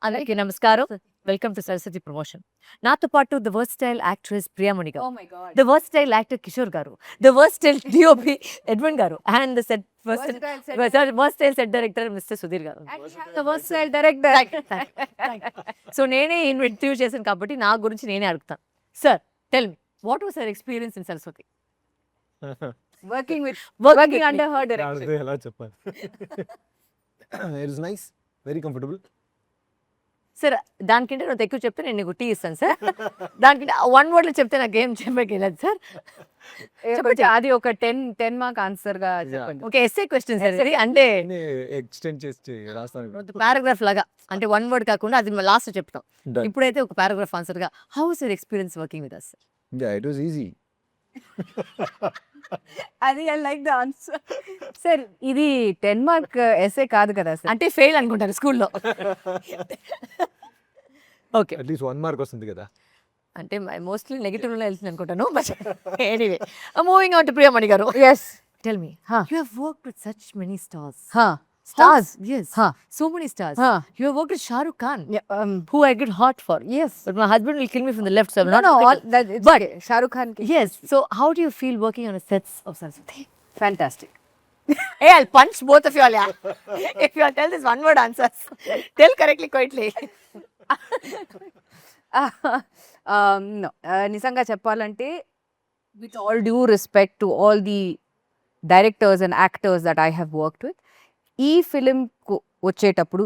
అందరికీ నమస్కారం. Welcome to Saraswati promotion. నాతో పాటు ద వర్స్టైల్ యాక్ట్రెస్ ప్రియమణి గారు, Oh my God. The versatile actor Kishore గారు, ద వర్స్టైల్ డిఓపి ఎడ్విన్ గారు and the set versatile set director mister Sudheer గారు. The versatile director. సో నేనే ఇంట్రడ్యూస్ చేశాను కాబట్టి నా గురించి నేనే అడుగుతాను. Sir, tell me what was your experience in Saraswati? Working under her direction. ఎలా చెప్పాలి? It is nice, very comfortable. Sir, దానికంటే నువ్వు ఎక్కువ చెప్తే నేను నీకు టీ ఇస్తాను సార్. దానికంటే వన్ వర్డ్ లో చెప్తే నాకు ఏం చెప్పలేదు సార్. అది ఒక 10 మార్క్ ఆన్సర్ గా చెప్పండి. Okay, SA question sir. సరే, అంటే ఎక్స్టెండ్ చేసి రాస్తాను. పారాగ్రాఫ్ లాగా, అంటే వన్ వర్డ్ కాకుండా అది లాస్ట్ చెప్తాం. Done. ఇప్పుడైతే ఒక పారాగ్రాఫ్ ఆన్సర్ గా, how is your experience working with us? Yeah, it was easy. అది I like the answer. Sir, ఇది 10 మార్క్ ఎస్ఏ కాదు కదా సార్. అంటే ఫెయిల్ అనుకుంటారు స్కూల్లో. ఓకే, At least 1 mark వస్తుంది కదా. అంటే మోస్ట్లీ నెగిటివ్ లో వెళ్తుంది అనుకుంటాను. But anyway, moving on to Priyamani garu. Yes. Tell me, Huh. You have worked with such many stars. Stars. Yes. Huh. So many stars. Huh. You have worked with Shah Rukh Khan, Yeah, who I get hot for. yes. But my husband will kill me from the left, so I'm not. No, all taking- that it's But- okay. Shahrukh Khan ki. Yes. So how do you feel working on a sets of Saraswathi? Fantastic. Hey, I'll punch both of you all, yeah. If you all tell this one word answers, tell correctly, quietly. No, నిజంగా చెప్పాలంటే with all due respect to all the directors and actors that I have worked with, ఈ film వచ్చేటప్పుడు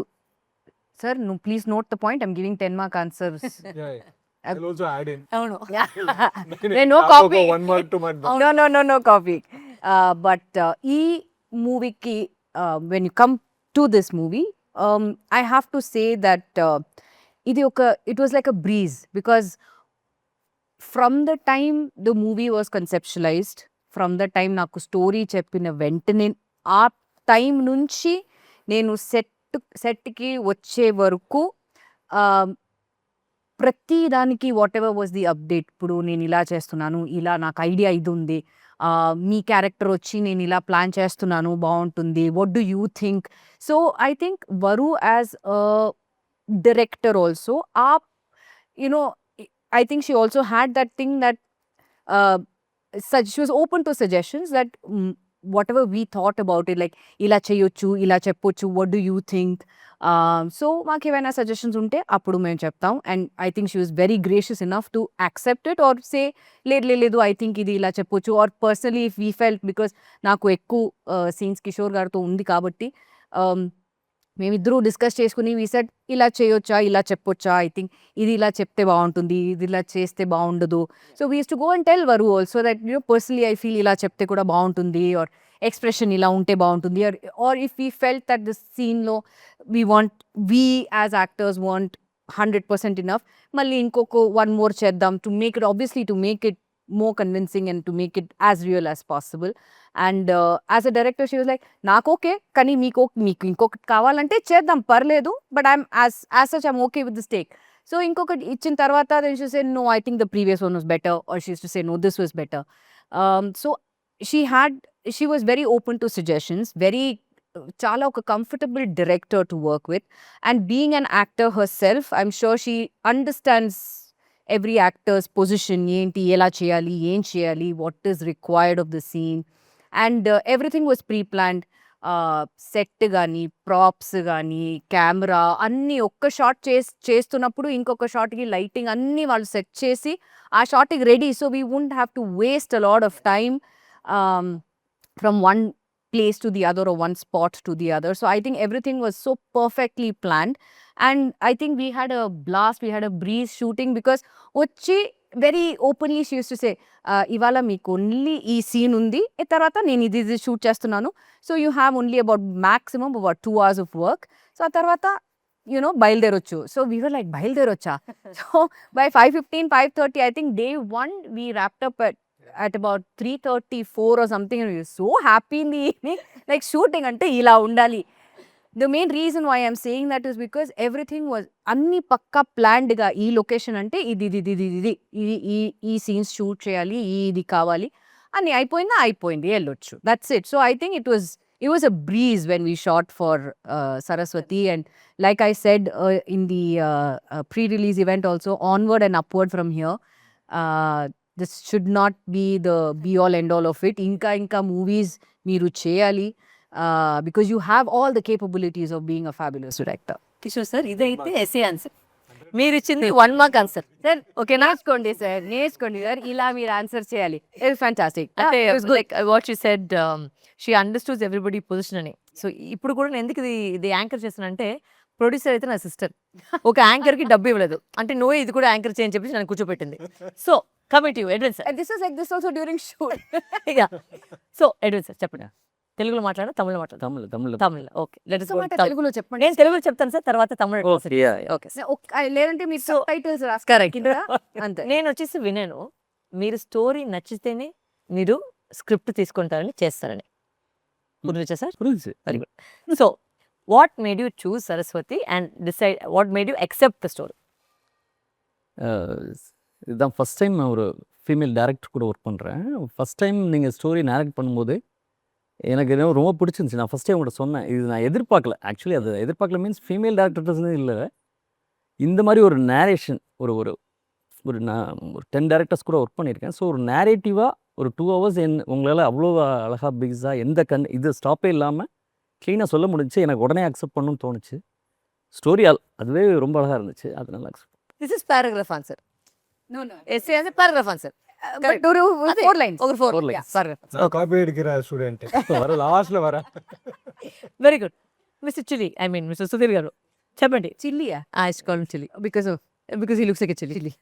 sir, నువ్వు please note the point, I'm giving 10 mark answers. Yeah, yeah. I'll also add in. అవును. No copy. 1 mark to my. No copy. But ఈ మూవీకి when you come to this movie, I have to say that it was like a breeze, because from the time the movie was conceptualized, from the time నాకు story చెప్పిన వెంటనే, ఆ time నుంచి నేను సెట్కి వచ్చే వరకు ప్రతి దానికి what ever was the update. ఇప్పుడు నేను ఇలా చేస్తున్నాను, ఇలా నాకు ఐడియా ఇది ఉంది, మీ క్యారెక్టర్ వచ్చి నేను ఇలా ప్లాన్ చేస్తున్నాను, బాగుంటుంది, what do you think? So I think Varu as a director also, I think she also had that thing that she was open to suggestions, that whatever we thought about it, like ila cheyochu, ila cheppochu, what do you think? So మాకు ఏమైనా suggestions ఉంటే అప్పుడు మేము చెప్తాం. And I think she was very gracious enough to accept it, or say లేదు I think ఇది ఇలా చెప్పొచ్చు. Or personally if we felt, because నాకు ఎక్కువ సీన్స్ కిషోర్ గారితో ఉంది కాబట్టి మేమిద్దరూ డిస్కస్ చేసుకుని వీ సెడ్ ఇలా చేయొచ్చా, ఇలా చెప్పొచ్చా, ఐ థింక్ ఇది ఇలా చెప్తే బాగుంటుంది, ఇది ఇలా చేస్తే బాగుండదు. So we use to go and tell Varu also that personally I feel ఇలా చెప్తే కూడా బాగుంటుంది, ఆర్ ఎక్స్ప్రెషన్ ఇలా ఉంటే బాగుంటుంది, or if we felt that this సీన్లో we as actors want 100% enough, మళ్ళీ ఇంకొక 1 more చేద్దాం, to make it obviously to make it more convincing and to make it as real as possible. And as a director, she was like, నాకు okay, కానీ మీకు ఇంకొకటి కావాలంటే చేద్దాం, పర్లేదు, but I'm as such I'm okay with this take. So ఇంకొకటి ఇచ్చిన తర్వాత then she said, no, I think the previous one was better, or she used to say, no, this was better. So she was very open to suggestions, very చాలా ఒక comfortable director to work with. And being an actor herself, I'm sure she understands every actor's position, ఏంటి, ఎలా చేయాలి, ఏం చేయాలి, what is required of the scene. And everything was preplanned. Set కానీ, props కానీ, camera అన్నీ ఒక్క shot చేస్తున్నప్పుడు ఇంకొక షాట్కి లైటింగ్ అన్నీ వాళ్ళు సెట్ చేసి ఆ షాట్కి ready. So we won't have to waste a lot of time from one place to the other, or one spot to the other. So I think everything was so perfectly planned, and I think we had a blast, we had a breeze shooting, because వచ్చి very openly she used to say, ఇవాళ మీకు only ఈ scene ఉంది, తర్వాత నేను ఇది shoot చేస్తున్నాను, so you have only about maximum about 2 hours of work. So ఆ తర్వాత బయలుదేరొచ్చు. సో వీ వర్ లైక్, బయలుదేరొచ్చా? So by 5:15, 5:30, I think day 1 we wrapped up at about 3:34 or something, and we were so happy in the evening, like shooting ante ila undali. The main reason why I'm saying that is because everything was anni pakka planned ga. Ee location ante idi ee scenes shoot cheyali, idi kavali, anni అయిపోయింది, ఎల్లోచ్చు, that's it. So I think it was it was a breeze when we shot for Saraswathi, and like I said in the pre-release event also, onward and upward from here. This should not be the be all end all of it. Inka movies meeru cheyali, because you have all the capabilities of being a fabulous director. Kishore sir ఇదైతే SA answer, మీరు ఇచ్చింది 1 mark answer sir. ఓకేనా? నేర్చుకోండి sir, ఇలా మీరు answer చేయాలి. It's fantastic. అంటే like what you said, she understands everybody position అని. సో ఇప్పుడు కూడా నేను ఎందుకు ఇది యాంకర్ చేస్తానంటే, ప్రొడ్యూసర్ అయితే నా సిస్టర్, ఒక యాంకర్ కి డబ్బు ఇవ్వలేదు అంటే నువ్వే ఇది కూడా యాంకర్ చేయని చెప్పేసి నన్ను కూర్చోబెట్టింది. So commit you Edwin sir. And this is like this also during shoot. So Edwin sir చెప్పండి, తెలుగులో మాట్లాడా తమిళ్లో మాట్లాడా? Tamil. Okay, let us go to Tamil. తెలుగులో చెప్పండి. నేను తెలుగులో చెప్తాను సార్, తర్వాత తమిళ. ఓకే లేదంటే మీరు So, టైటిల్స్ కరెక్ట్. అంతే. నేను వచ్చేసి విన్నాను, మీరు స్టోరీ నచ్చితేనే మీరు స్క్రిప్ట్ తీసుకుంటారని చేస్తారని. గుర్తొచ్చా sir? Very good. So what made you choose Saraswathi and decide, what made you accept the story? இதுதான் ஃபஸ்ட் டைம் நான் ஒரு ஃபீமேல் டேரக்டர் கூட ஒர்க் பண்ணுறேன். ஃபஸ்ட் டைம் நீங்கள் ஸ்டோரி நேரக்ட் பண்ணும்போது எனக்கு என்ன ரொம்ப பிடிச்சிருந்துச்சி. நான் ஃபஸ்ட் டைம் உங்கள்கிட்ட சொன்னேன், இது நான் எதிர்பார்க்கல. ஆக்சுவலி அது எதிர்பார்க்கல மீன்ஸ் ஃபீமேல் டேரக்டர்ஸ்னு இல்லை, இந்த மாதிரி ஒரு நேரேஷன் ஒரு ஒரு ஒரு நான் ஒரு 10 டேரக்டர்ஸ் கூட ஒர்க் பண்ணியிருக்கேன். ஸோ ஒரு நேரேட்டிவாக ஒரு 2 ஹவர்ஸ் உங்களால் அவ்வளோ அழகாக பிக்ஸாக எந்த இது ஸ்டாப்பே இல்லாமல் க்ளீனாக சொல்ல முடிஞ்சுச்சு. எனக்கு உடனே அக்செப்ட் பண்ணணும்னு தோணுச்சு. ஸ்டோரி அதுவே ரொம்ப அழகாக இருந்துச்சு, அதனால accept. This is paragraph answer. No, no. SA answer, paragraph answer. But ஒரு 4 lines. ఒక 4 lines. పారాగ్రాఫ్. காப்பி எடுக்கிற ஸ்டூடெண்ட் வர லாஸ்ட்ல வர. Very good. Mister chilli, I mean mister Sudheer garu చెప్పండి. చిల్లియా? I call him chilli Because of because he looks like a chili.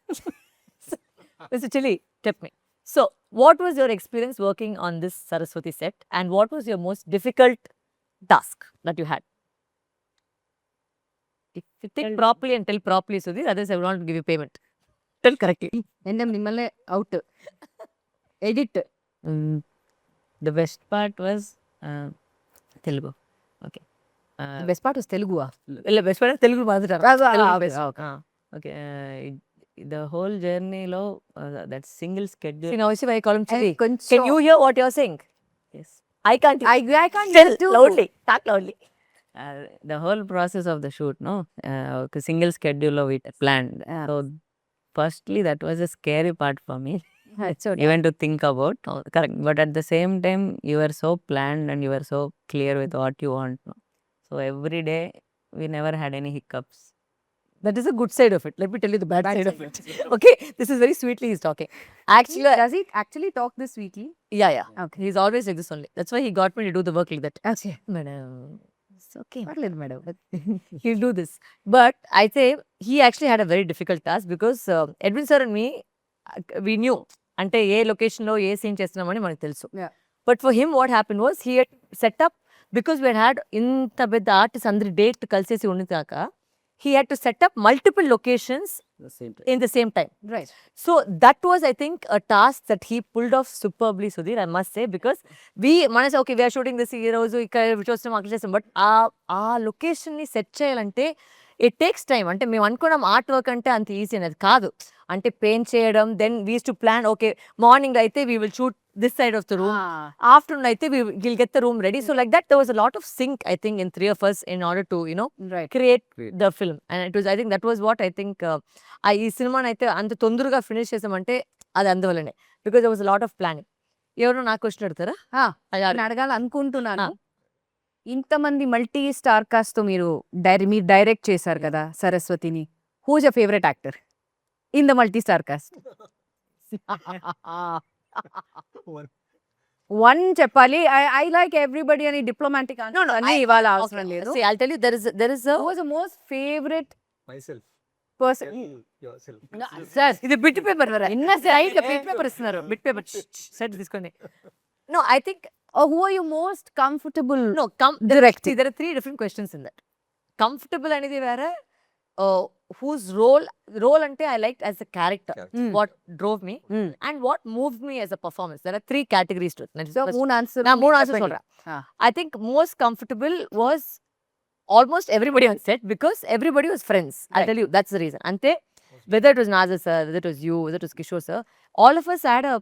Mr. Chili, tell me. So, what was your experience working on this Saraswathi set, and what was your most difficult task that you had? If you think properly and tell properly, Sudhir, otherwise I will not give you payment. Tell correctly. ఎన్ఎం నిమ్మల్ని out. Edit. The best part was Telugu. Okay. Best part was తెలుగువా? ಇಲ್ಲ best part Telugu ಮಾತಾಡ್ತಾರೆ. Okay. Okay. The whole journey lo that single schedule. See, now see why I call him Chili. Can you hear what you're saying? Yes. I can't. I can't Tell do. loudly. Talk loudly. The whole process of the shoot, no, single schedule of it planned. So, firstly, that was a scary part for me. Even to think about. Correct. But at the same time, you were so planned and you were so clear with what you want. No? So every day, we never had any hiccups. That is a good side of it. Let me tell you the bad side of it. Okay, this is very sweetly he's talking. Actually, Does he actually talk this sweetly? yeah. Okay. He's always like this only. That's why he got me to do the work like that. Okay. Madam, it's okay. పర్లేదు madam. He'll do this. But I say he actually had a very difficult task because Edwin sir and me, we knew అంటే ఏ లొకేషన్లో ఏ scene చేస్తున్నామని మనకు తెలుసు. Yeah. But for him what happened was he had set up, because we had ఇంత పెద్ద artist అందరి date కలిసేసి ఉండినాక he had to set up multiple locations The same time. in the same time. Right. So that was, I think, a task that he pulled off superbly, Sudhir, I must say, because మనసు okay, we are shooting this ఈ రోజు ఇక్కడ చూస్తున్నాం అక్కడ చేస్తాం, but ఆ లొకేషన్ని set చేయాలంటే it takes time. అంటే మేము అనుకున్నాం ఆర్ట్ వర్క్ అంటే అంత ఈజీ అనేది కాదు. అంటే పెయింట్ చేయడం, then we to plan, okay morning అయితే we will shoot this side of the room, afternoon అయితే we'll get the room ready. So like that there was a lot of sync, I think, in 3 of us in order to, Right. create the film. And it was, I think that was what I think ఈ సినిమాని అయితే అంత తొందరగా finish చేసామంటే అది అందువల్లనే, because there was a lot of planning. ఎవరు నాకు క్వశ్చన్ అడుగుతారా? నేను అడగాలనుకుంటున్నాను. ఇంతమంది మల్టీ స్టార్ కాస్ట్ తో మీరు డైరెక్ట్ చేశారు కదా సరస్వతిని. Who is your favourite actor in the multi star cast? One చెప్పాలి. ఐ లైక్ ఎవ్రీబడి అని డిప్లొమాటిక్ అన్ని ఇవాళ అవసరం లేదు. See, I'll tell you, there is a who was the most favourite myself. Person? yourself. Sir ఇది bit paper ఎన్న side bit paper ఇస్తున్నారు. Bit paper set తీసుకోండి. No, I think who are you most comfortable? no, Direct. see, there are 3 different questions in that. Comfortable అనేది వేరే, whose role ante I liked as a character, what drove me, and what moved me as a performance. There are 3 categories to it. So మూడు answer. நான் 3 answers சொல்றேன். I think most comfortable was almost everybody on set, because everybody was friends. I'll tell you, that's the reason. Ante, whether it was Nazar sir, whether it was you, whether it was Kishore sir, all of us had a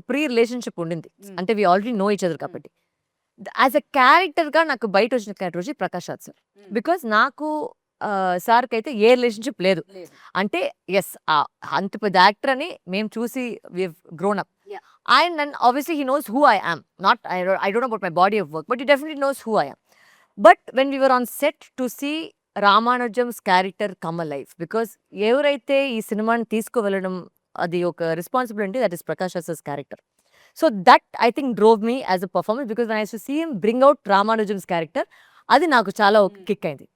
pre relationship undindi. Ante we already know each other kabatti. As a క్యారెక్టర్గా నాకు బయట వచ్చిన character వచ్చి Prakash Raj sir. Because నాకు సార్కి అయితే ఏ relationship లేదు. అంటే ఎస్ అంత పెద్ద యాక్టర్ అని మేము చూసి grown up. And obviously he knows who I am. Not I don't know about my body of work, but he definitely knows who I am. But when we were on set to see Ramanujam's character come a life, because ఎవరైతే ఈ సినిమాని తీసుకువెళ్ళడం అది ఒక responsibility, that is Prakash Raj character. So that I think drove me as a performance, because when I used to see him bring out Ramanujam's character, అది నాకు చాలా kick అయింది.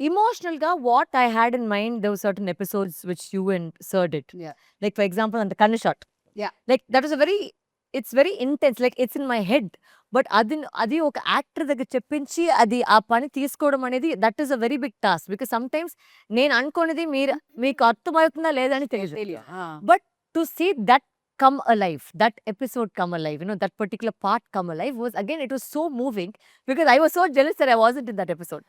Emotional ga what I had in mind, there were certain episodes which you and Sir did. Yeah. Like for example on the Kanna shot. Yeah. Like that was a very, it's very intense, like it's in my head. But అది ఒక actor దగ్గర చెప్పించి అది ఆ పని తీసుకోవడం అనేది that is a very big task. Because sometimes నేను అనుకునేది మీకు అర్థమవుతుందా లేదా అని తెలియదు. But to see that come alive, that episode come alive, that particular part come alive was, again, it was so moving, because I was so jealous that I wasn't in that episode.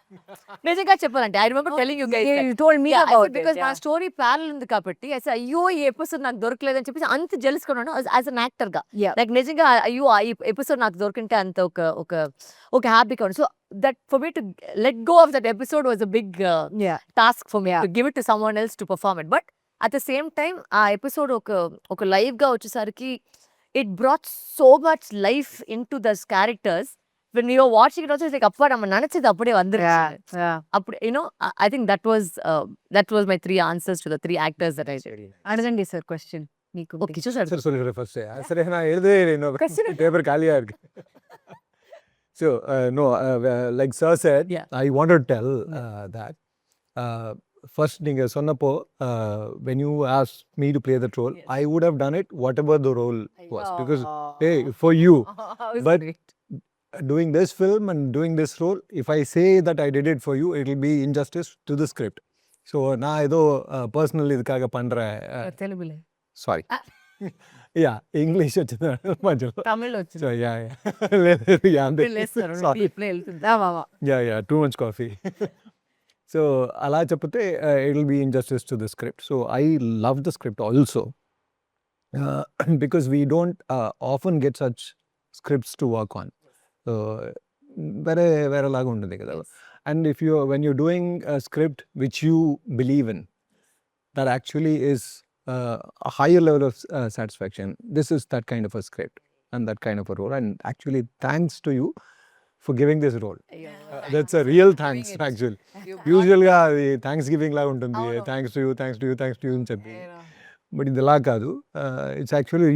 నిజంగా చెప్పాలంటే I remember telling you guys that. You told me Yeah, I about said, because it. my story parallel ఉంది కాబట్టి I said, అయ్యో ఈ episode నాకు దొరకలేదని చెప్పేసి అంత jealous గా ఉన్నాను as an actor గా. Yeah. Like నిజంగా అయ్యో ఈ ఎపిసోడ్ నాకు దొరికింటే అంత ఒక హ్యాపీగా ఉంది. So that for me to let go of that episode was a big Yeah. task for me, to give it to someone else to perform it. But at the same time ఆ episode ఒక live గా వచ్చేసరికి it brought so much life into those characters. When we were watching it also, it's like appa நம்ம நினைச்சது அப்படியே வந்துருச்சு. Yeah. அப்படி I think that was my 3 answers to the 3 actors that I did. అడగండి sir question మీకు. Okay, చూసారు. சரி சொல்லிடுறேன் ஃபர்ஸ்ட். சரி நான் எழுதவே இல்லை, இன்னும் பேப்பர் காலியா இருக்கு. So no, like sir said, Yeah. I want to tell that first நீங்க சொன்னப்போ when you asked me to play that role, Yes. I would have done it whatever the role was, because hey, for you. But doing this film and doing this role, if I say that I did it for you, it will be injustice to the script. So நான் ஏதோ personal இதுக்காக பண்றேன். తెలుగులే. Sorry. Yeah, English వచ్చింది మధ్యలో. తమిళ్ వచ్చింది. So yeah. లేదు, yeah, అంతే. లేస్తారు. Sorry. ఇప్పుడే వెళ్తుంది. Yeah, too much coffee. So అలా చెప్పితే it will be injustice to the script. So I love the script also, because we don't often get such scripts to work on. So వేరే లాగా ఉంటుంది కదా. And when you're doing a script which you believe in, that actually is a higher level of satisfaction. This is that kind of a script and that kind of a role. And actually thanks to you for giving this role. That's a real thanks actually. యూజువల్గా అది thanks giving లాగా ఉంటుంది, thanks to you అని చెప్పి. But ఇది ఇలా కాదు. It's actually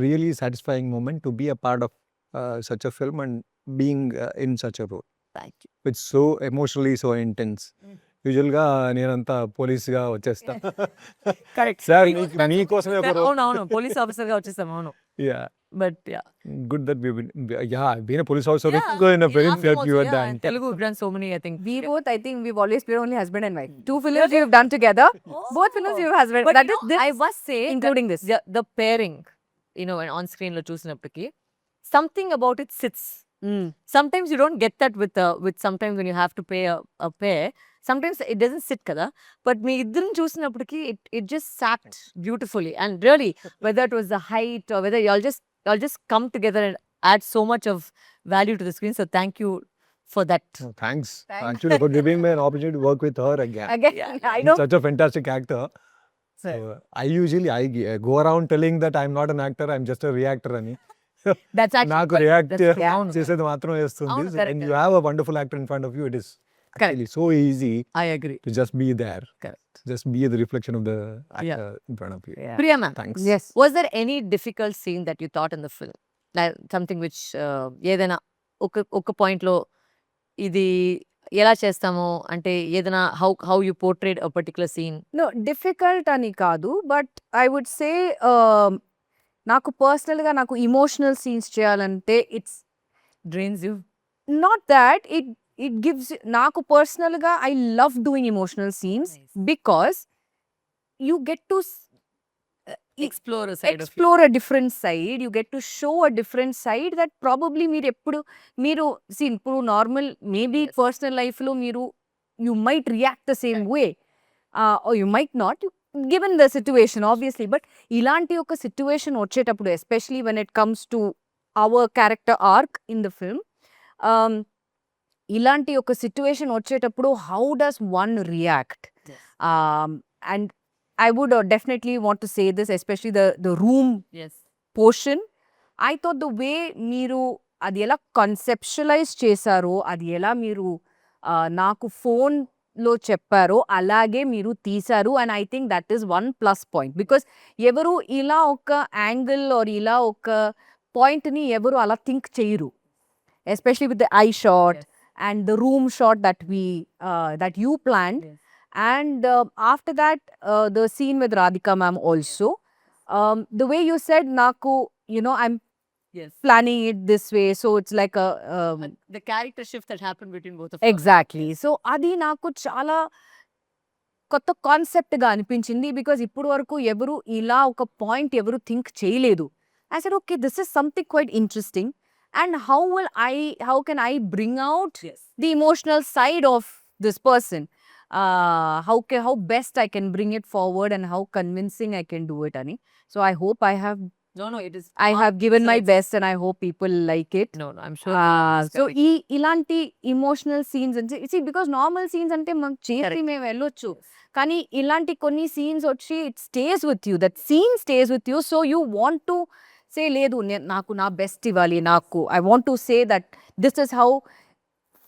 really satisfying moment to be a part of such a film and being in such a role. Thank you. It's so emotionally so intense. యూజువల్గా నేనంతా పోలీస్గా వచ్చేస్తా. కరెక్ట్. సార్ మీకోసమే ఒక role. అవును పోలీస్ ఆఫీసర్ గా వచ్చేసాం. అవును. Yeah, but good that we've been a police officer in a film that you were done. Telugu we've done so many, I think. We both, I think we've always been only husband and wife. 2 films we've done together. Both films we've husband. But That is this, I must say, including this. the pairing, when on screen lo చూసినప్పటికి something about it sits. Sometimes you don't get that with sometimes when you have to pay a pair. Sometimes it doesn't sit kada. But me iddరం చూసినప్పటికి it just sat beautifully. And really, whether it was the height or whether y'all just come together and add so much of value to the screen. So thank you for that. Oh, thanks actually for giving me an opportunity to work with her again. Again, I know. Such a fantastic actor. So I usually go around telling that I'm not an actor, I'm just a reactor అని. That's actually నాకు react అవును. చేసేది మాత్రం వేస్తుంది. అవును, correct, And you have a wonderful actor in front of you, it is actually so easy I agree. to just be there. Correct. Just be the reflection of the actor in front of you. Priya ma'am, Thanks. Yes. was there any difficult scene that you thought in the film? Like something which ఏదైనా ఒక point లో ఇది ఎలా చేస్తామో అంటే ఏదైనా how you portrayed a particular scene? No, difficult అని కాదు, బట్ ఐ వుడ్ సే నాకు పర్సనల్గా నాకు ఇమోషనల్ సీన్స్ చేయాలంటే it's Drains you? Not that it gives నాకు పర్సనల్గా I love doing emotional scenes Nice. Because you get to Explore a side of you. Explore a different side, you get to show a different side that probably మీరు ఇప్పుడు normal maybe Yes. Personal లైఫ్లో you might react the same way, or you might not, given the situation obviously. But ఇలాంటి ఒక situation వచ్చేటప్పుడు, especially when it comes to our character arc in the film. ఇలాంటి ఒక situation వచ్చేటప్పుడు how does one react? And I would definitely want to say this, especially the room yes portion. I thought the way మీరు అది ఎలా కన్సెప్షువలైజ్ చేశారో, అది ఎలా మీరు నాకు ఫోన్లో చెప్పారో అలాగే మీరు తీశారు. And I think that is one plus point. Because ఎవరు ఇలా ఒక యాంగిల్ ఆర్ ఇలా ఒక పాయింట్ని ఎవరు అలా థింక్ చేయరు, especially with the I shot and the room shot that you planned. Yes. And after that, the scene with Radhika ma'am also. The way you said, Naku, I'm yes planning it this way, so it's like a the character shift that happened between both of us. exactly. So adi naku chala కొత్త concept గా అనిపించింది. Because ఇప్పుడు వరకు ఎవరు ఇలా ఒక point ఎవరు think చేయలేదు. I said, okay, this is something quite interesting. And how can I bring out the emotional side of this person? How best I can bring it forward and how convincing I can do it, Ani. So I hope I have It is given my excellent. best, and I hope people like it. No, I'm sure So ఇలాంటి emotional scenes అంటే because normal scenes అంటే మనం చేసి Correct. మేము వెళ్ళొచ్చు, కానీ ఇలాంటి కొన్ని సీన్స్ వచ్చి it stays with you, that scene stays with you. So you want to say లేదు నాకు నా బెస్ట్ ఇవ్వాలి, నాకు I want to say that this is how.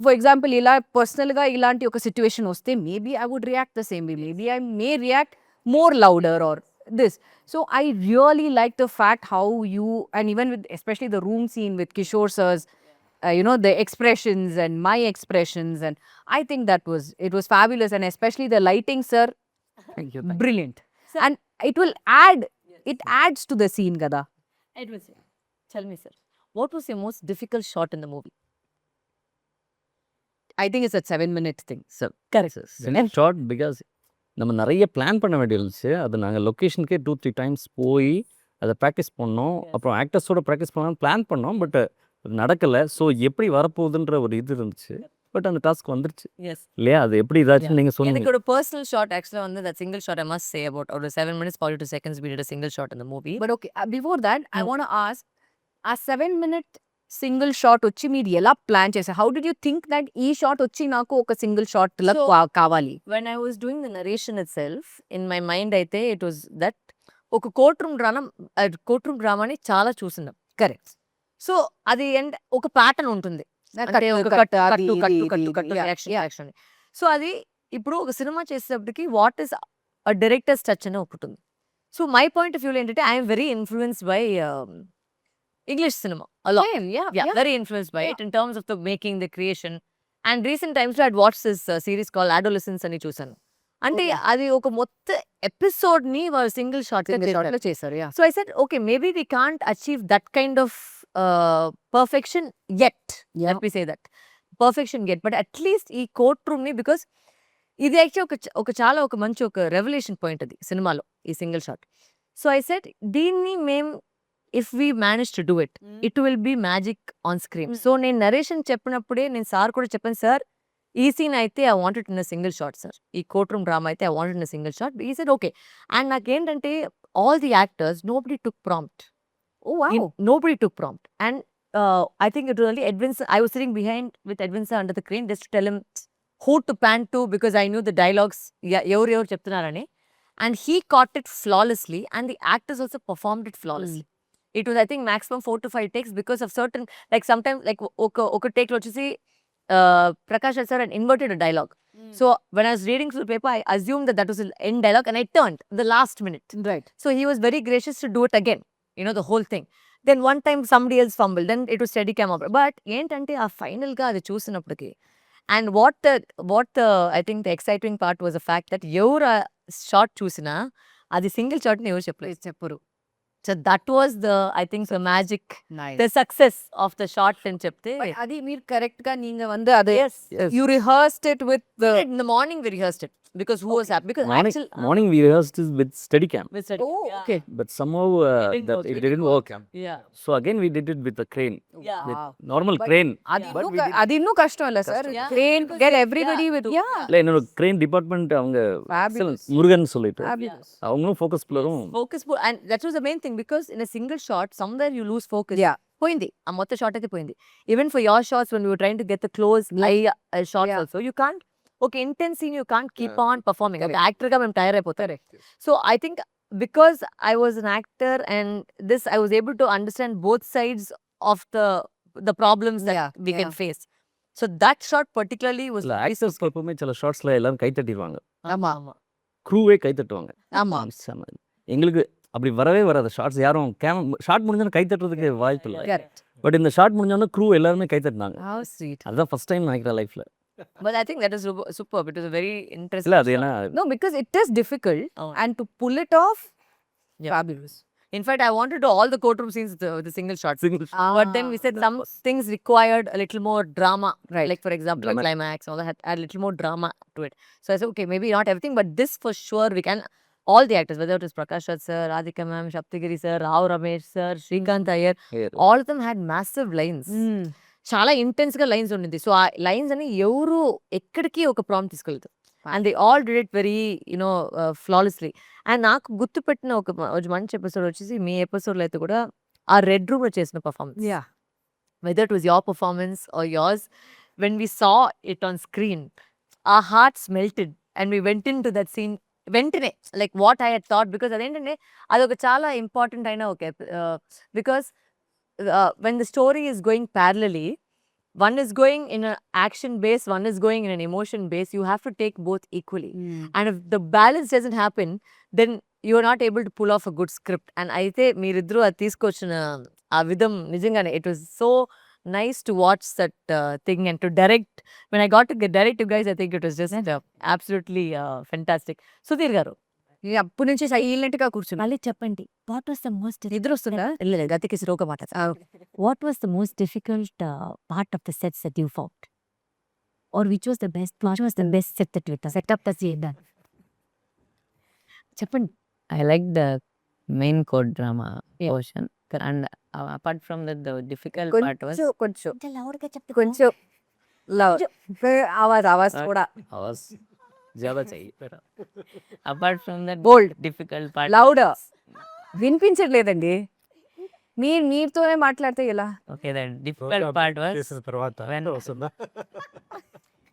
For example ఇలా పర్సనల్గా ఇలాంటి ఒక సిచ్యువేషన్ వస్తే maybe I would react the same way, maybe I may react more louder or this. So I really like the fact how you, and even with especially the room scene with Kishore sir's the expressions and my expressions, and I think it was fabulous. And especially the lighting, sir, Thank you. brilliant. Sir. And it will adds to the scene, Gada. Edwin sir, tell me sir, what was your most difficult shot in the movie? I think it's a 7-minute thing. So correct short because நம்ம நிறைய plan பண்ண வேண்டியது இருந்துச்சு. அது நாங்கள் லொக்கேஷனுக்கே 2-3 times போய் அதை practice பண்ணோம். அப்புறம் ஆக்டர்ஸோட ப்ராக்டிஸ் பண்ணலாம் பிளான் பண்ணோம். பட் அது நடக்கலை. ஸோ எப்படி வரப்போகுதுன்ற ஒரு இது இருந்துச்சு. பட் அந்த டாஸ்க் வந்துருச்சு yes இல்லையா? அது எப்படி இதாச்சுன்னு நீங்கள் சொன்னீங்க. எனக்கு ஒரு பர்சனல் ஷாட் ஆக்சுவலாக வந்து that single shot I must say about ஒரு 7 minutes 42 seconds we did a single shot in the movie. But okay, before that, I want to ask, a 7-minute single shot వచ్చి మీరు ఎలా plan చేశారు? How did you think that ఈ shot వచ్చి నాకు ఒక single shot లా So, కావాలి? when I was doing the narration itself, in my mind అయితే it was that ఒక కోర్ట్ రూమ్ డ్రామాని చాలా చూస్తున్నాం. కరెక్ట్. సో అది అండ్ ఒక ప్యాటర్న్ ఉంటుంది, అంటే ఒక కట్టు యాక్షన్. సో అది ఇప్పుడు ఒక సినిమా చేసేటప్పటికి what is a director's touch అనే ఒకటి ఉంది. So my point of view ఏంటంటే I'm very influenced by English cinema a lot. Same, yeah. Very influenced by it in terms of the making, the creation. And recent times I had watched this series called Adolescence అని చూసాను. అంటే అది ఒక మొత్తం episode ని వాళ్ళు single shot లో చేశారు. So I said okay maybe we can't achieve that kind of perfection yet, let me say that perfection yet, but at least ఈ కోర్ట్ రూమ్ ని, బికాస్ ఇది యాక్చువల్లీ ఒక మంచి ఒక రెవల్యూషన్ పాయింట్ అది సినిమాలో ఈ single shot. So I said దీన్ని మేము if we manage to do it, it will be magic on screen. So నేను నరేషన్ చెప్పినప్పుడే నేను సార్ కూడా చెప్పాను, సార్ ఈ సీన్ అయితే I wanted in a single shot sir, ఈ కోర్ట్ రూమ్ డ్రామా అయితే I wanted in a single shot. ఈ said okay. And నాకేంటంటే all the actors nobody took prompt. Oh wow. Nobody took prompt. And I think it was only Edwin sir, I was sitting behind with Edwin sir under the crane just to tell him who to pan to, because I knew the dialogues ఎవరు చెప్తున్నారని. And he caught it flawlessly and the actors also performed it flawlessly. It was I think maximum 4 to 5 takes because of certain, like sometimes like oka take lo chesi Prakash sir had inverted a dialogue. So when I was reading through the paper I assumed that was an end dialogue and I turned the last minute. Right. So he was very gracious to do it again, the whole thing. Then one time somebody else fumbled, then it was steady cam up. But ఏంటంటే ఆ final గా అది చూసినప్పటికి, and what the I think the exciting part was the fact that ఎవరు shot చూసినా అది single shot ని ఎవరు చెప్పరు. So that was I think the magic, Nice. the success of the shot అని చెప్తే. But అది మీరు కరెక్ట్ గా நீங்க வந்து அது Yes. you rehearsed it with the In the morning we rehearsed it because who was happy, because actually Morning we rehearsed this with Steadicam, we said, Oh, yeah. okay. but somehow didn't that work. it didn't work. Yeah. So again we did it with the crane, Yeah. with Wow. normal But crane. అది ಇನ್ನೂ కష్టం అಲ್ಲ sir. Yeah. Crane, Because get they- everybody with yeah. இல்லை என்னோட crane department அவங்க Fabulous. Murugan சொல்லிட்டு Fabulous. அவங்களும் focus பிளரும். Focus and that was the main thing, because in a single shot somewhere you lose focus. Yeah. పోయింది ఆ మొత్తం shot అయితే పోయింది. Even for your shots when you trying to get the close I shots also you can't ఒక intense scene you can't keep on performing. ఒక actor గా మేము tired అయిపోతారు. So I think because I was an actor and this I was able to understand both sides of the problems that we can face. So that shot particularly was இல்லை very ஆக்டர்ஸ்க்கு எப்பவுமே சில ஷார்ட்ஸில் எல்லாரும் கை தட்டிடுவாங்க, ஆமா க்ரூவே கை தட்டுவாங்க. ஆமா செம. எங்களுக்கு அப்படி வரவே வராது ஷார்ட்ஸ். யாரும் ஷார்ட் முடிஞ்சோன்னு கை தட்டுறதுக்கு வாய்ப்பு இல்லை. correct. பட் இந்த ஷார்ட் முடிஞ்சோன்னு க்ரூ எல்லாருமே கை தட்டினாங்க. How sweet. அதுதான் ஃபர்ஸ்ட் டைம் நினைக்கிறேன் லைஃப்ல. But I think that is superb. It was a very interesting இல்லை அது shot. ஏன்னா No, because it is difficult Oh. and to pull it off, Yeah. fabulous. In fact, I wanted to do all the courtroom scenes with the single shot. single But then we said some things required a little more drama. Right. Like for example, a Dramatic. climax, all that had add a little more drama to it. So I said, okay, maybe not everything, but this for sure we can. All the actors, whether it was Prakash Raj sir, Radhika ma'am, Shaptigiri sir, Rao Ramesh sir, Shrikant Iyer, all of them had massive lines. చాలా intense గా lines ఉండింది. So ఆ lines అని ఎవరు ఎక్కడికి ఒక prompt తీసుకెళ్తారు. And they all did it very you know flawlessly. అండ్ నాకు గుర్తుపెట్టిన ఒక మంచి ఎపిసోడ్ వచ్చేసి మీ ఎపిసోడ్లో అయితే కూడా ఆ రెడ్ రూమ్ లో చేసిన performance. Yeah. Whether it was your performance or yours, when we saw it on screen, our hearts melted and we went into that scene వెంటనే like what I head thought. Because అదేంటంటే అదొక చాలా important అయిన ఒక because when the story is going parallelly, one is going in an action base, one is going in an emotion base, you have to take both equally. And if the balance doesn't happen, then you are not able to pull off a good script. And అయితే మీరిద్దరూ అది తీసుకొచ్చిన ఆ విధం నిజంగానే it was so nice to watch that thing and to direct. When I got to direct you guys, I think it was just absolutely fantastic. Sudhir garu, అప్పటి నుంచి silent గా కూర్చున్నా. మళ్ళీ చెప్పండి, వాట్ వాస్ ద మోస్ట్ నిద్ర వస్తుందా? లేదు గతికి సిరోక మాట. what was the most difficult part of the sets that you found, or which was the best set that you done? Setup that's done. చెప్పండి. I like the main core drama portion, and apart from that the difficult part was కొంచెం కొంచెం loudగా చెప్తే కొంచెం love Awaaz కూడా आवाज ज़्यादा चाहिए. apart from that bold difficult part, loud వినిపించట్లేదండి. మీతోనే మాట్లాడితే ఎలా? okay, the difficult part was చేసిన తర్వాత when వస్తుందా?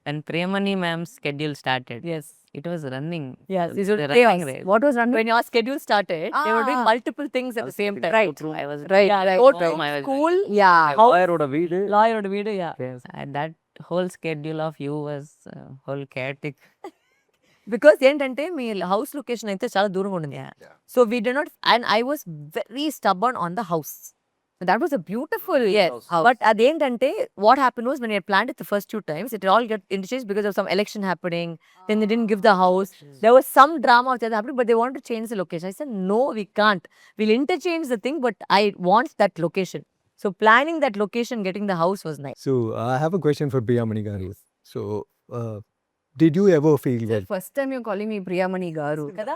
when Priyamani ma'am's schedule started. Yes. It was running. Yes, It this was was the running chaos. race. What was run? When your schedule started, they were doing Ah. multiple things at the same time. Right. I was Right, Yeah, right, courtroom, right. I was school, యా லாயரோட வீடு lawyer oda video, yeah. and that whole schedule of you was whole chaotic. Because ఏంటంటే మీ house location అయితే చాలా దూరంగా ఉండింది. So we did not, and I was very stubborn on the house. That was a beautiful Yes, but అదేంటంటే what happened was when I planned it the first 2 times, it all got interchanged because of some election happening. Then they didn't give the house. There was some drama that happened, but they wanted to change the location. I said, no, we can't. We'll interchange the thing, but I want that location. So planning that location, getting the house was nice. So I have a question for Priyamani garu. So did you ever feel that? First time you calling మీ ప్రియామణి గారు కదా?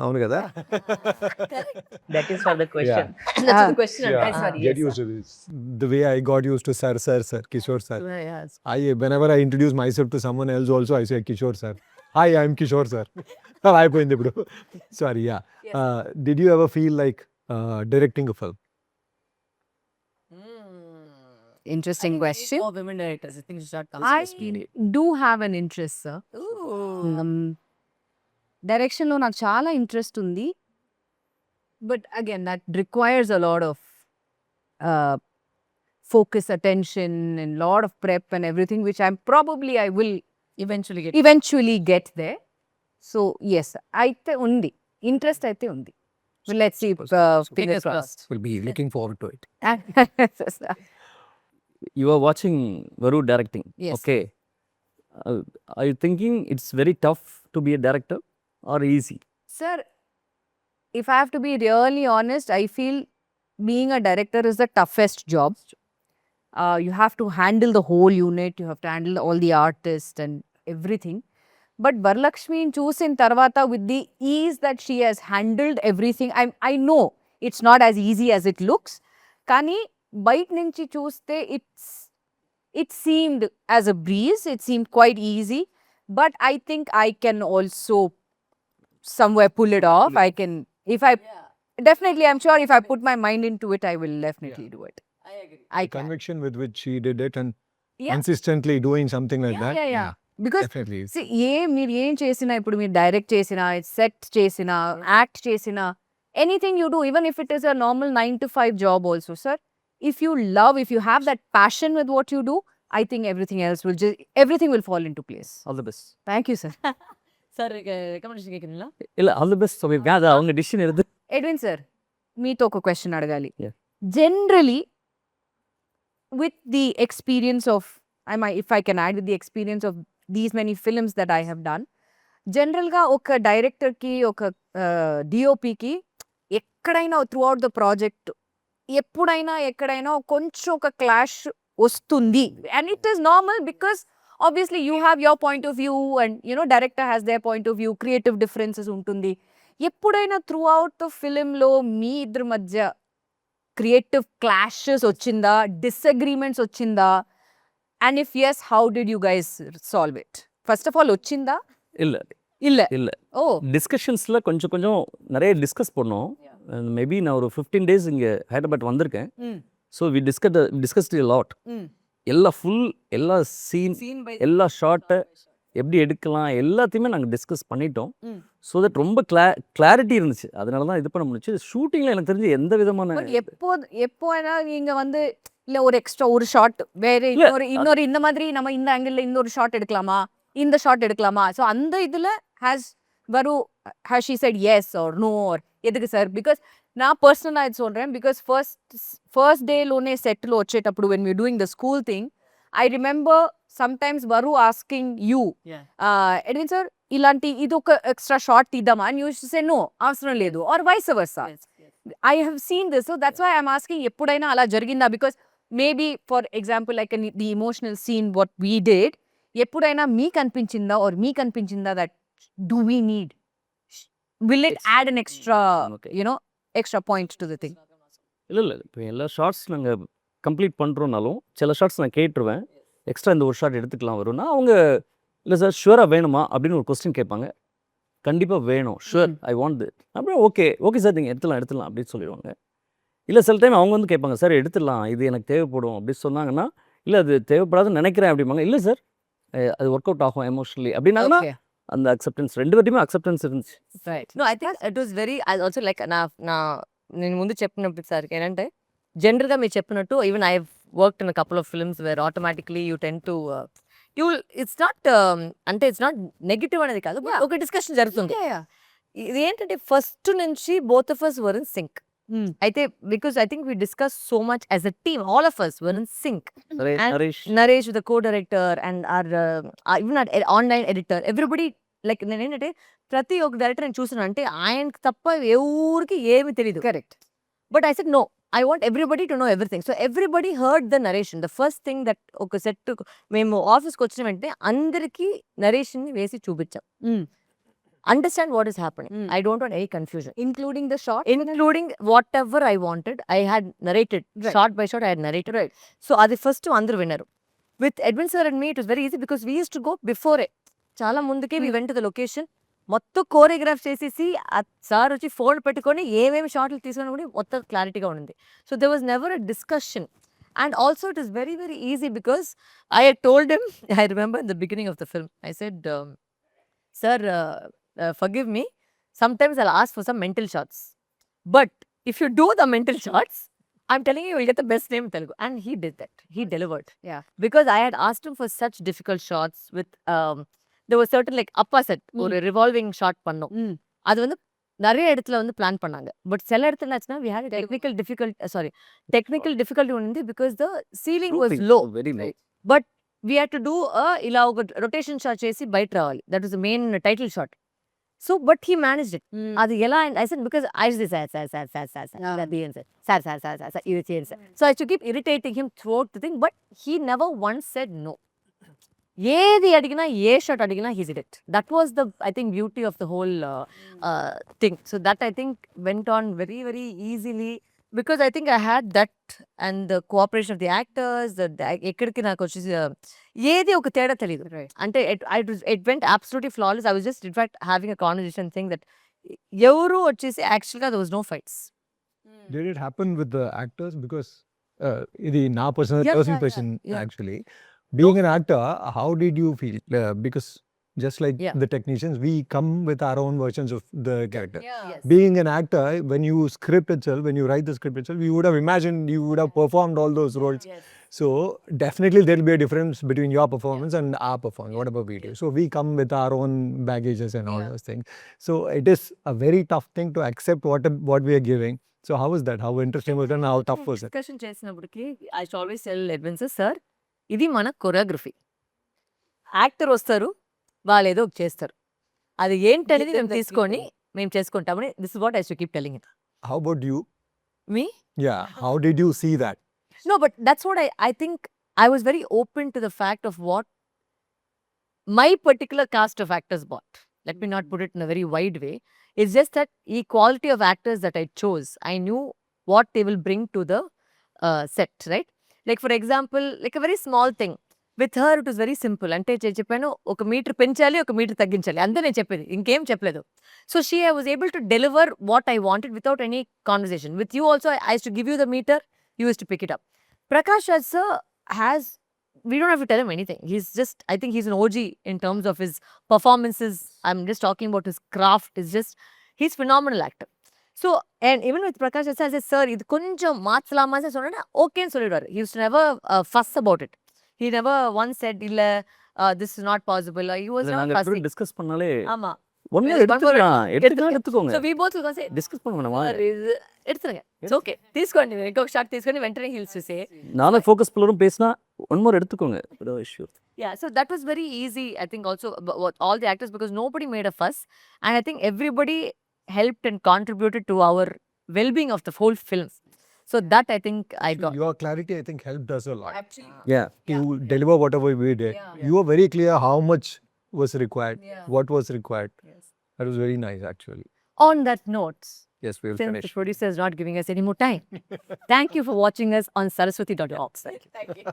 అవును కదా? That is for the question. That's the question. Yeah. Sorry, Get yes. used to this. The way I got used to sir, Kishore sir. Yes. Whenever I introduce myself to someone else also, I say Kishore sir. Hi, I'm Kishore sir. అయిపోయింది ఇప్పుడు. Sorry, yeah. Did you ever feel like directing a film? Interesting question. More women directors. I think you should start I counseling. do have an interest, sir. డైరెక్షన్లో నాకు చాలా interest ఉంది. But again that requires a lot of focus, attention, and lot of prep and everything, which I will eventually get there. So yes, అయితే ఉంది, interest అయితే ఉంది. Let's see, fingers crossed. We'll be looking forward to it. You are watching Varu directing. Yes. Okay. Are you thinking it's very tough to be a director or easy? Sir, if I have to be really honest, I feel being a director is the toughest job. You have to handle the whole unit, you have to handle all the artists and everything. But Varalaxmi చూసిన తర్వాత, with the ease that she has handled everything, I know it's not as easy as it looks. కానీ బయట నుంచి చూస్తే it seemed as a breeze, it seemed quite easy. But I think I can also somewhere pull it off. I can, if I definitely, I'm sure if I put my mind into it, I will definitely do it. I agree. I The can. conviction with which she did it and Yeah. consistently doing something like that. Yeah. Because Definitely. see, మీరు ఏం చేసినా ఇప్పుడు మీరు direct చేసినా set చేసినా act చేసినా anything you do even if it is a normal 9 to 5 job also sir if you love if you have that passion with what you do I think everything will fall into place. All the best. Thank you, sir. Sir recommendation கேட்குறீங்களா? இல்லை all the best சொல்லியிருக்கேன். அது அவங்க decision எடுத்து. Edwin sir, మీతో ఒక question అడగాలి. Yeah. Generally, with the experience of, if I can add, with the experience of these many films that I have done, జనరల్గా ఒక డైరెక్టర్కి ఒక డిఓపికి ఎక్కడైనా త్రూ అవుట్ ద ప్రాజెక్ట్ ఎప్పుడైనా ఎక్కడైనా కొంచెం ఒక క్లాష్ వస్తుంది. And it is normal because obviously you have your point of view and you know director has their point of view, creative differences ఉంటుంది. ఎప్పుడైనా త్రూ అవుట్ ద ఫిలింలో మీ ఇద్దరి మధ్య క్రియేటివ్ క్లాషెస్ వచ్చిందా, డిసగ్రీమెంట్స్ వచ్చిందా? And if yes, how did you guys solve it? First of all వచ్చిందా? இல்லை இல்ல. இல்லை ஓ டிஸ்கஷன்ஸில் கொஞ்சம் கொஞ்சம் நிறைய டிஸ்கஸ் பண்ணோம். மேபி நான் ஒரு 15 days இங்கே ஹைதராபாத் வந்திருக்கேன். So we discussed lot. எல்லா சீன் எல்லா ஷார்ட்டை எப்படி எடுக்கலாம் எல்லாத்தையுமே நாங்கள் டிஸ்கஸ் பண்ணிட்டோம். ஸோ தட் ரொம்ப கிளாரிட்டி இருந்துச்சு. அதனால தான் இது பண்ண முடிச்சு. ஷூட்டிங்கில் எனக்கு தெரிஞ்சு எந்த விதமான எப்போ நீங்க வந்து இல்ல ஒரு எக்ஸ்ட்ரா ஒரு ஷாட் வேற இன்னொரு இந்த மாதிரி நம்ம இந்த ஆங்கிள் இன்னொரு ஷாட் எடுக்கலாமா, இந்த ஷாட் எடுக்கலாமா, ஸோ அந்த இதுல has she said yes or no or எதுக்கு சார்? பிகாஸ் நான் పర్సనల్గా ఇది சொல்றேன். బికాస్ ఫస్ట్ డేలోనే సెట్లో వచ్చేటప్పుడు when we're doing the school thing, I remember sometimes వరు asking you, ఎడ్విన్ సార్ ఇలాంటి ఇది ఒక ఎక్స్ట్రా షాట్ తీద్దామా, and you used to say no, అవసరం లేదు, or vice versa. I have seen this, so that's why I'm asking ఎప్పుడైనా అలా జరిగిందా? Because maybe for example like the emotional scene what we did, ఎప్పుడైనా మీకు అనిపించిందా or మీకు అనిపించిందా that do we need, will it add an extra extra point to the thing? இல்லை இப்போ எல்லா ஷார்ட்ஸ் நாங்கள் கம்ப்ளீட் பண்ணுறோன்னாலும் சில ஷார்ட்ஸ் நான் கேட்டுருவேன். எக்ஸ்ட்ரா இந்த ஒரு ஷார்ட் எடுத்துக்கலாம் வரும்னா அவங்க இல்லை சார் ஷுவராக வேணுமா அப்படின்னு ஒரு கொஸ்டின் கேட்பாங்க. கண்டிப்பாக வேணும், ஷுவர் ஐ வாண்ட் இட். அப்புறம் ஓகே சார் நீங்கள் எடுத்துடலாம் அப்படின்னு சொல்லிடுவாங்க. இல்லை சில டைம் அவங்க வந்து கேட்பாங்க, சார் எடுத்துடலாம் இது எனக்கு தேவைப்படும் அப்படின்னு சொன்னாங்கன்னா, இல்லை அது தேவைப்படாதுன்னு நினைக்கிறேன் அப்படிம்பாங்க. இல்லை சார் அது ஒர்க் அவுட் ஆகும் ఎమోషనలీ அப்படின்னாங்கன்னா அந்த అక్సెప్టెన్స్ రెండు పేరుமே అక్సెప్టెన్స్ இருந்துச்சு. Right. No, I think it was very, I also like నేను ముందు చెప్పినప్పుడు సార్ ఏంటంటే జనరల్గా మీరు చెప్పినట్టు even I worked in couple of films wear automatically you ten to it's not అంటే ఇట్స్ నాట్ నెగిటివ్ అనేది కాదు, but ఒక డిస్కషన్ జరుగుతుంది. ఇది ఏంటంటే ఫస్ట్ నుంచి both of us were in sync. అయితే because I think we discuss so much as a team, all of us were in sync. Naresh the co-director and even our online editor, everybody, like నేను ఏంటంటే ప్రతి ఒక్క director నేను చూసాను అంటే ఆయనకి తప్ప ఎవరికి ఏమి తెలియదు. Correct. But I said no, I want everybody to know everything. So everybody heard the narration. The first thing that ఒక సెట్ మేము ఆఫీస్కి వచ్చిన వెంటనే అందరికీ నరేషన్ని వేసి చూపించాం. Understand what is happening. I don't want any confusion. Including the shot? Including whatever I wanted, I had narrated. Right. Shot by shot, I had narrated. Right. So అది first అందరు విన్నారు. With Edwin sir and me, it was very easy because we used to go before it. చాలా ముందుకే we went to the location. మొత్తం choreograph చేసేసి sir వచ్చి phone పెట్టుకొని ఏమేమి షాట్లు తీసుకొని కూడా మొత్తం క్లారిటీగా ఉంది. So there was never a discussion. And also it is very, very easy because I had told him, I remember in the beginning of the film, I said, sir, forgive me, sometimes I'll ask for some mental shots. But if you do the mental shots, I'm telling you, you'll get the best name in Telugu. And he did that. He delivered. Yeah. Because I had asked him for such difficult shots with, there was certain like அப்பா set ஒரு revolving shot பண்ணோம். அது வந்து நிறைய இடத்துல வந்து plan பண்ணாங்க. But சில இடத்துல என்னாச்சுன்னா we had a technical difficulty only because the ceiling was low. Very low. But we had to do ఇలా ఒక రొటేషన్ షాట్ చేసి బయట రావాలి. That was the main title shot. So, but he managed it. అది ఎలా, I said, because I said, sir, ఇది చేయండి sir. So I used to keep irritating him throughout the thing, but he never once said no. ఏది అడిగినా ఏ shot అడిగినా he did it. That was the, I think, beauty of the whole thing. So that I think went on very, very easily because I think I had that and the cooperation of the actors. ఎక్కడికి నాకు వచ్చేసి ఏది ఒక తేడా తెలియదు. అంటే it went absolutely flawless. I was just in fact having a conversation saying that ఎవరు వచ్చేసి యాక్చువల్గా there was no fights. Did it happen with the actors? Because ఇది నా personal Yeah, personal yeah, question yeah. actually. Being an actor, how did you feel? Because just like Yeah. the technicians, we come with our own versions of the character. Yes. Being an actor, when you script itself, when you write the script itself, you would have imagined, you would have performed all those roles. Yes. So definitely there will be a difference between your performance and our performance, whatever we do. So we come with our own baggages and all those things. So it is a very tough thing to accept what we are giving. So how was that? How interesting was it and how tough was it? Discussion చేసినప్పటికి I should always tell Edwin sir ఇది మన choreography. Actor వస్తారు, వాళ్ళు ఏదో ఒకటి చేస్తారు, అది ఏంటనేది మేము తీసుకొని మేము చేసుకుంటామని. This is what I should keep telling it. How about you? Me Yeah. How did you see that? No, but that's what I think I was very open to the fact of what my particular cast of actors bought. Let me not put it in a very wide way. It's just that the quality of actors that I chose, I knew what they will bring to the set, right? Like for example, like a very small thing. With her, it was very simple. అంటే చెప్పాను, ఒక metre పెంచాలి, ఒక metre తగ్గించాలి, అంతే నేను చెప్పేది, ఇంకేం చెప్పలేదు. So I was able to deliver what I wanted without any conversation. With you also, I used to give you the meter, you used to pick it up. Prakash Raj sir has, we don't have to tell him anything. He's just, I think he's an OG in terms of his performances. I'm just talking about his craft. It's just, he's phenomenal actor. So, and even with Prakash Raj sir, I said, sir, இது கொஞ்சம் மாற்றலாமா சொன்னா ஓகேன்னு சொல்லிடுவாரு. He used to never fuss about it. He never once said, இல்ல, this is not possible. He was இல்லை not நாங்கள் fussing. Discuss பண்ணாலே ஆமா. 1 year One more எடுத்துக்கலாம், எடுத்துக்கோங்க. So we both will go say, discuss பண்ண வேணாமா? sir, எடுத்துருங்க. It's okay. తీసుకోండి, ఇంకొక షాట్ తీసుకొని వెంటనే he used to say. நானும் ஃபோக்கஸ் பில்லரும் பேசினா 1 more எடுத்துக்கோங்க. Sure. Yeah, so that was very easy, I think, also all the actors, because nobody made a fuss, and I think everybody helped and contributed to our well-being of the whole film. So that I think I got. Your clarity, I think, helped us a lot. Yeah. To deliver whatever we did. You were very clear how much was required, what was required. Yes. That was very nice, actually. On that note, Yes, we will since finish. the producer is not giving us any more time, thank you for watching us on saraswathi.org. Thank you.